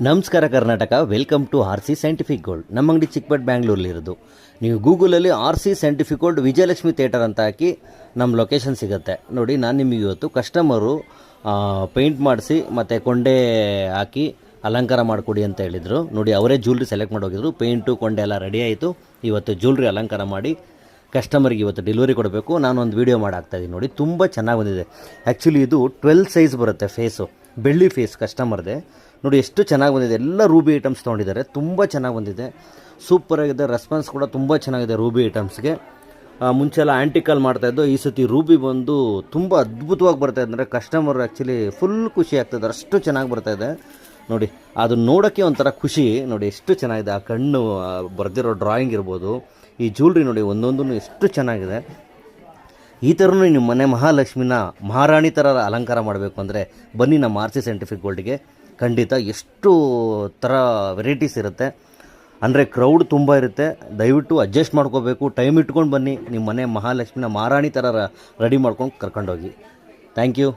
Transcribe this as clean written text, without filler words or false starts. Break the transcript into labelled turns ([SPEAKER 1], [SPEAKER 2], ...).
[SPEAKER 1] ನಮಸ್ಕಾರ Karnataka, welcome to R C scientific gold. ನಮ್ಮ ಅಂಗಡಿ ಚಿಕ್ಕಪೇಟೆ ಬ್ಯಾಂಗ್ಳೂರಲ್ಲಿರೋದು. ನೀವು ಗೂಗಲಲ್ಲಿ R C scientific gold Vijayalakshmi theatre ಅಂತ ಹಾಕಿ ನಮ್ಮ ಲೊಕೇಶನ್ ಸಿಗುತ್ತೆ ನೋಡಿ. ನಾನು ನಿಮಗೆ ಇವತ್ತು ಕಸ್ಟಮರು ಪೇಂಟ್ ಮಾಡಿಸಿ ಮತ್ತು ಕೊಂಡೆ ಹಾಕಿ ಅಲಂಕಾರ ಮಾಡಿಕೊಡಿ ಅಂತ ಹೇಳಿದರು ನೋಡಿ. ಅವರೇ ಜ್ಯುವೆಲ್ರಿ ಸೆಲೆಕ್ಟ್ ಮಾಡಿ ಹೋಗಿದ್ರು. ಪೇಂಟು ಕೊಂಡೆ ಎಲ್ಲ ರೆಡಿ ಆಯಿತು. ಇವತ್ತು ಜ್ಯುವೆಲ್ರಿ ಅಲಂಕಾರ ಮಾಡಿ ಕಸ್ಟಮರಿಗೆ ಇವತ್ತು ಡೆಲಿವರಿ ಕೊಡಬೇಕು. ನಾನು ಒಂದು ವೀಡಿಯೋ ಮಾಡಿ ಹಾಕ್ತಾಯಿದ್ದೀನಿ ನೋಡಿ. ತುಂಬ ಚೆನ್ನಾಗಿ ಬಂದಿದೆ. ಆ್ಯಕ್ಚುಲಿ ಇದು 12 ಸೈಜ್ ಬರುತ್ತೆ ಫೇಸು, ಬೆಳ್ಳಿ ಫೇಸ್ ಕಸ್ಟಮರ್ದೆ ನೋಡಿ. ಎಷ್ಟು ಚೆನ್ನಾಗಿ ಬಂದಿದೆ. ಎಲ್ಲ ರೂಬಿ ಐಟಮ್ಸ್ ತೊಗೊಂಡಿದ್ದಾರೆ. ತುಂಬ ಚೆನ್ನಾಗಿ ಬಂದಿದೆ, ಸೂಪರಾಗಿದೆ. ರೆಸ್ಪಾನ್ಸ್ ಕೂಡ ತುಂಬ ಚೆನ್ನಾಗಿದೆ ರೂಬಿ ಐಟಮ್ಸ್ಗೆ. ಮುಂಚೆ ಎಲ್ಲ ಆ್ಯಂಟಿಕಲ್ ಮಾಡ್ತಾಯಿದ್ದು, ಈ ಸತಿ ರೂಬಿ ಬಂದು ತುಂಬ ಅದ್ಭುತವಾಗಿ ಬರ್ತಾಯಿದೆ. ಅಂದರೆ ಕಸ್ಟಮರ್ ಆ್ಯಕ್ಚುಲಿ ಫುಲ್ ಖುಷಿ ಆಗ್ತಾಯಿದ್ದಾರೆ, ಅಷ್ಟು ಚೆನ್ನಾಗಿ ಬರ್ತಾಯಿದೆ ನೋಡಿ. ಅದು ನೋಡೋಕ್ಕೆ ಒಂಥರ ಖುಷಿ ನೋಡಿ. ಎಷ್ಟು ಚೆನ್ನಾಗಿದೆ. ಆ ಕಣ್ಣು ಬರೆದಿರೋ ಡ್ರಾಯಿಂಗ್ ಇರ್ಬೋದು, ಈ ಜ್ಯುವೆಲ್ರಿ ನೋಡಿ ಒಂದೊಂದು ಎಷ್ಟು ಚೆನ್ನಾಗಿದೆ. ಈ ಥರನೂ ನಿಮ್ಮ ಮನೆ ಮಹಾಲಕ್ಷ್ಮಿನ ಮಹಾರಾಣಿ ಥರ ಅಲಂಕಾರ ಮಾಡಬೇಕು ಅಂದರೆ ಬನ್ನಿ ನಮ್ಮ ಆರ್ ಸಿ ಸೈಂಟಿಫಿಕ್ ಗೋಲ್ಡ್ಗೆ. ಖಂಡಿತ ಎಷ್ಟು ಥರ ವೆರೈಟೀಸ್ ಇರುತ್ತೆ. ಅಂದರೆ ಕ್ರೌಡ್ ತುಂಬ ಇರುತ್ತೆ. ದಯವಿಟ್ಟು ಅಡ್ಜಸ್ಟ್ ಮಾಡ್ಕೋಬೇಕು. ಟೈಮ್ ಇಟ್ಕೊಂಡು ಬನ್ನಿ. ನಿಮ್ಮ ಮನೆ ಮಹಾಲಕ್ಷ್ಮಿನ ಮಹಾರಾಣಿ ಥರ ರೆಡಿ ಮಾಡ್ಕೊಂಡು ಕರ್ಕೊಂಡೋಗಿ. Thank you.